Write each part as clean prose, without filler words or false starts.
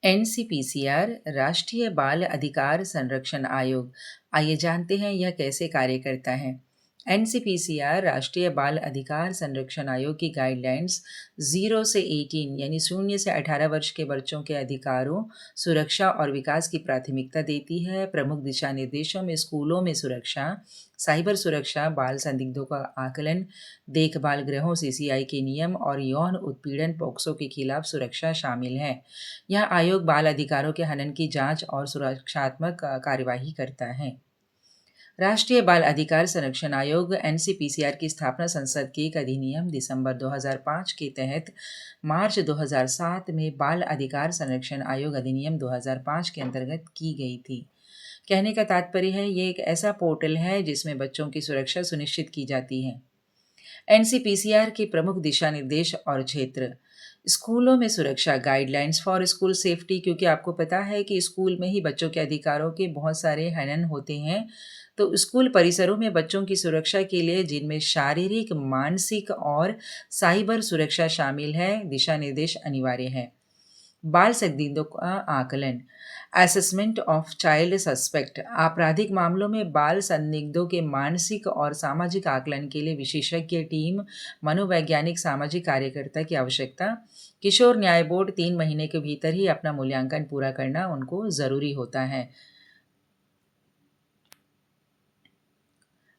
NCPCR राष्ट्रीय बाल अधिकार संरक्षण आयोग। आइए जानते हैं यह कैसे कार्य करता है। एनसीपीसीआर राष्ट्रीय बाल अधिकार संरक्षण आयोग की गाइडलाइंस 0 से 18 यानी 0 से 18 वर्ष के बच्चों के अधिकारों, सुरक्षा और विकास की प्राथमिकता देती है। प्रमुख दिशा निर्देशों में स्कूलों में सुरक्षा, साइबर सुरक्षा, बाल संदिग्धों का आकलन, देखभाल गृहों सीसीआई के नियम और यौन उत्पीड़न पोक्सो के खिलाफ सुरक्षा शामिल है। यह आयोग बाल अधिकारों के हनन की जांच और सुरक्षात्मक कार्यवाही करता है। राष्ट्रीय बाल अधिकार संरक्षण आयोग एनसीपीसीआर की स्थापना संसद के एक अधिनियम दिसंबर 2005 के तहत मार्च 2007 में बाल अधिकार संरक्षण आयोग अधिनियम 2005 के अंतर्गत की गई थी। कहने का तात्पर्य है ये एक ऐसा पोर्टल है जिसमें बच्चों की सुरक्षा सुनिश्चित की जाती है। एनसीपीसीआर के प्रमुख दिशा निर्देश और क्षेत्र: स्कूलों में सुरक्षा, गाइडलाइंस फॉर स्कूल सेफ्टी, क्योंकि आपको पता है कि स्कूल में ही बच्चों के अधिकारों के बहुत सारे हनन होते हैं। तो स्कूल परिसरों में बच्चों की सुरक्षा के लिए जिनमें शारीरिक, मानसिक और साइबर सुरक्षा शामिल है, दिशा निर्देश अनिवार्य है। बाल संदिग्धों का आकलन, असेसमेंट ऑफ चाइल्ड सस्पेक्ट, आपराधिक मामलों में बाल संदिग्धों के मानसिक और सामाजिक आकलन के लिए विशेषज्ञ टीम, मनोवैज्ञानिक सामाजिक कार्यकर्ता की आवश्यकता। किशोर न्याय बोर्ड 3 महीने के भीतर ही अपना मूल्यांकन पूरा करना उनको ज़रूरी होता है।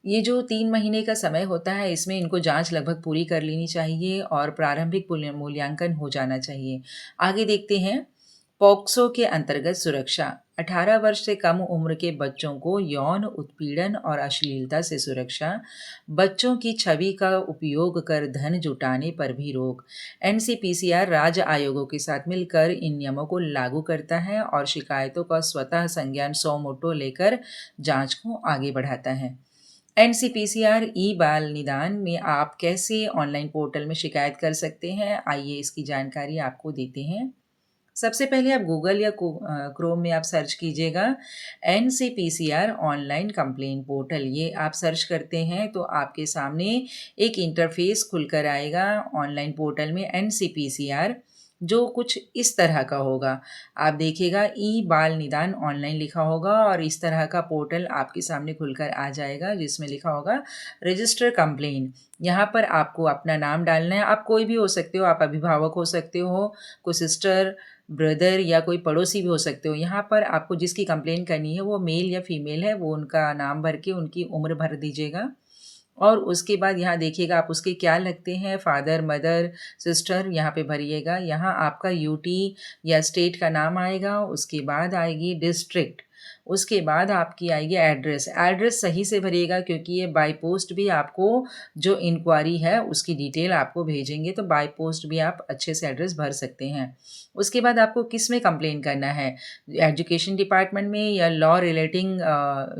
ये जो 3 महीने का समय होता है, इसमें इनको जाँच लगभग पूरी कर लेनी चाहिए और प्रारंभिक मूल्यांकन हो जाना चाहिए। आगे देखते हैं, पॉक्सो के अंतर्गत सुरक्षा। 18 वर्ष से कम उम्र के बच्चों को यौन उत्पीड़न और अश्लीलता से सुरक्षा, बच्चों की छवि का उपयोग कर धन जुटाने पर भी रोक। एनसीपीसीआर राज्य आयोगों के साथ मिलकर इन नियमों को लागू करता है और शिकायतों का स्वतः संज्ञान सो मोटो लेकर जाँच को आगे बढ़ाता है। एनसीपीसीआर ई बाल निदान में आप कैसे ऑनलाइन पोर्टल में शिकायत कर सकते हैं, आइए इसकी जानकारी आपको देते हैं। सबसे पहले आप गूगल या क्रोम में आप सर्च कीजिएगा एनसीपीसीआर ऑनलाइन कंप्लेंट पोर्टल। ये आप सर्च करते हैं तो आपके सामने एक इंटरफेस खुलकर आएगा ऑनलाइन पोर्टल में एनसीपीसीआर, जो कुछ इस तरह का होगा। आप देखिएगा ई बाल निदान ऑनलाइन लिखा होगा और इस तरह का पोर्टल आपके सामने खुलकर आ जाएगा जिसमें लिखा होगा रजिस्टर कंप्लेंट। यहाँ पर आपको अपना नाम डालना है। आप कोई भी हो सकते हो, आप अभिभावक हो सकते हो, कोई सिस्टर, ब्रदर या कोई पड़ोसी भी हो सकते हो। यहाँ पर आपको जिसकी कंप्लेंट करनी है वो मेल या फीमेल है, वो उनका नाम भर के उनकी उम्र भर दीजिएगा और उसके बाद यहाँ देखिएगा आप उसके क्या लगते हैं, फादर, मदर, सिस्टर, यहाँ पे भरिएगा। यहाँ आपका यूटी या स्टेट का नाम आएगा, उसके बाद आएगी डिस्ट्रिक्ट, उसके बाद आपकी आएगी एड्रेस। एड्रेस सही से भरिएगा क्योंकि ये बाय पोस्ट भी आपको जो इंक्वायरी है उसकी डिटेल आपको भेजेंगे, तो बाय पोस्ट भी आप अच्छे से एड्रेस भर सकते हैं। उसके बाद आपको किस में कंप्लेन करना है, एजुकेशन डिपार्टमेंट में या लॉ रिलेटिंग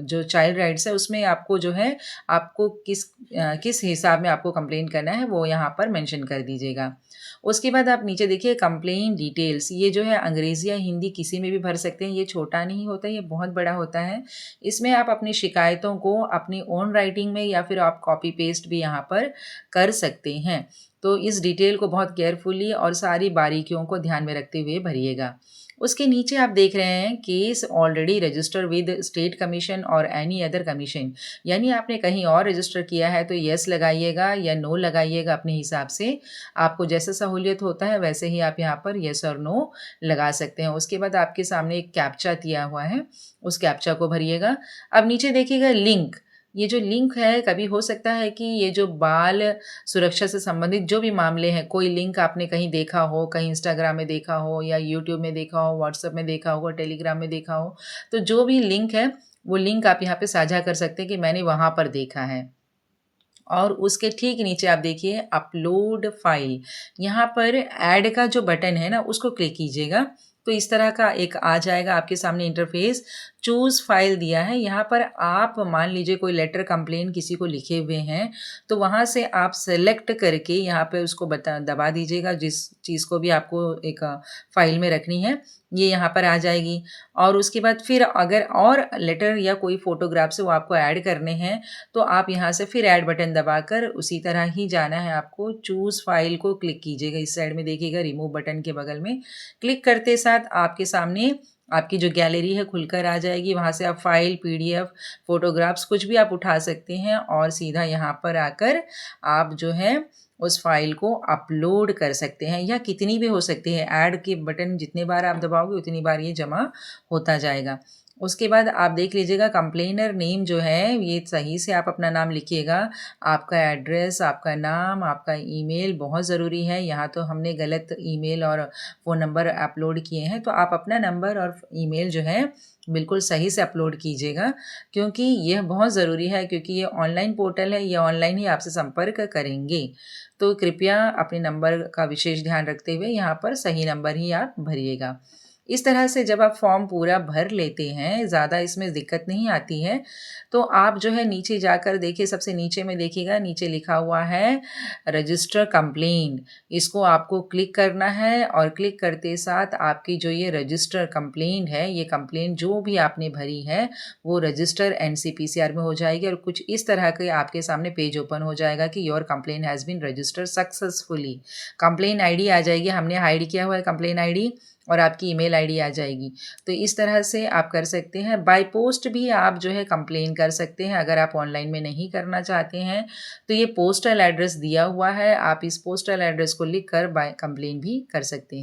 जो चाइल्ड राइट्स है उसमें आपको जो है आपको किस हिसाब में आपको कंप्लेन करना है वो यहाँ पर मेंशन कर दीजिएगा। उसके बाद आप नीचे देखिए कंप्लेन डिटेल्स, ये जो है अंग्रेज़ी या हिंदी किसी में भी भर सकते हैं। ये छोटा नहीं होता, ये बहुत बड़ा होता है। इसमें आप अपनी शिकायतों को अपनी ओन राइटिंग में या फिर आप कॉपी पेस्ट भी यहाँ पर कर सकते हैं। तो इस डिटेल को बहुत केयरफुली और सारी बारीकियों को ध्यान में रखते हुए भरिएगा। उसके नीचे आप देख रहे हैं case already register with state commission और एनी अदर कमीशन, यानी आपने कहीं और रजिस्टर किया है तो यस लगाइएगा या नो लगाइएगा अपने हिसाब से। आपको जैसा सहूलियत होता है वैसे ही आप यहाँ पर यस और नो लगा सकते हैं। उसके बाद आपके सामने एक कैप्चा दिया हुआ है, उस कैप्चा को भरिएगा। अब नीचे देखिएगा लिंक, ये जो लिंक है कभी हो सकता है कि ये जो बाल सुरक्षा से संबंधित जो भी मामले हैं, कोई लिंक आपने कहीं देखा हो, कहीं इंस्टाग्राम में देखा हो या यूट्यूब में देखा हो, व्हाट्सएप में देखा होगा, टेलीग्राम में देखा हो, तो जो भी लिंक है वो लिंक आप यहाँ पे साझा कर सकते हैं कि मैंने वहाँ पर देखा है। और उसके ठीक नीचे आप देखिए अपलोड फाइल, यहाँ पर ऐड का जो बटन है ना उसको क्लिक कीजिएगा तो इस तरह का एक आ जाएगा आपके सामने इंटरफेस। चूज़ फाइल दिया है, यहाँ पर आप मान लीजिए कोई लेटर कंप्लेन किसी को लिखे हुए हैं तो वहाँ से आप सेलेक्ट करके यहाँ पे उसको दबा दीजिएगा जिस चीज़ को भी आपको एक फाइल में रखनी है, ये यहाँ पर आ जाएगी। और उसके बाद फिर अगर और लेटर या कोई फ़ोटोग्राफ से वो आपको ऐड करने हैं तो आप यहाँ से फिर ऐड बटन दबाकर उसी तरह ही जाना है आपको। चूज़ फाइल को क्लिक कीजिएगा, इस साइड में देखिएगा रिमूव बटन के बगल में क्लिक करते साथ आपके सामने आपकी जो गैलरी है खुलकर आ जाएगी। वहाँ से आप फ़ाइल, पीडीएफ, फ़ोटोग्राफ्स कुछ भी आप उठा सकते हैं और सीधा यहाँ पर आकर आप जो है उस फ़ाइल को अपलोड कर सकते हैं या कितनी भी हो सकती है। ऐड के बटन जितने बार आप दबाओगे उतनी बार ये जमा होता जाएगा। उसके बाद आप देख लीजिएगा कंप्लेनर नेम जो है ये सही से आप अपना नाम लिखिएगा। आपका एड्रेस, आपका नाम, आपका ईमेल बहुत ज़रूरी है। यहाँ तो हमने गलत ईमेल और फ़ोन नंबर अपलोड किए हैं, तो आप अपना नंबर और ईमेल जो है बिल्कुल सही से अपलोड कीजिएगा, क्योंकि यह बहुत ज़रूरी है, क्योंकि ये ऑनलाइन पोर्टल है, ये ऑनलाइन ही आपसे संपर्क करेंगे। तो कृपया अपने नंबर का विशेष ध्यान रखते हुए यहाँ पर सही नंबर ही आप भरिएगा। इस तरह से जब आप फॉर्म पूरा भर लेते हैं, ज़्यादा इसमें दिक्कत नहीं आती है, तो आप जो है नीचे जाकर देखिए, सबसे नीचे में देखिएगा, नीचे लिखा हुआ है रजिस्टर कंप्लेंट। इसको आपको क्लिक करना है और क्लिक करते साथ आपकी जो ये रजिस्टर कंप्लेंट है, ये कंप्लेंट जो भी आपने भरी है, वो रजिस्टर एनसीपीसीआर में हो जाएगी और कुछ इस तरह के आपके सामने पेज ओपन हो जाएगा कि your complaint has been registered successfully. Complaint ID आ जाएगी, हमने हाइड किया हुआ है कंप्लेंट आईडी, और आपकी ईमेल आईडी आ जाएगी। तो इस तरह से आप कर सकते हैं। बाय पोस्ट भी आप जो है कंप्लेन कर सकते हैं, अगर आप ऑनलाइन में नहीं करना चाहते हैं तो ये पोस्टल एड्रेस दिया हुआ है, आप इस पोस्टल एड्रेस को लिख कर बाय कंप्लेन भी कर सकते हैं।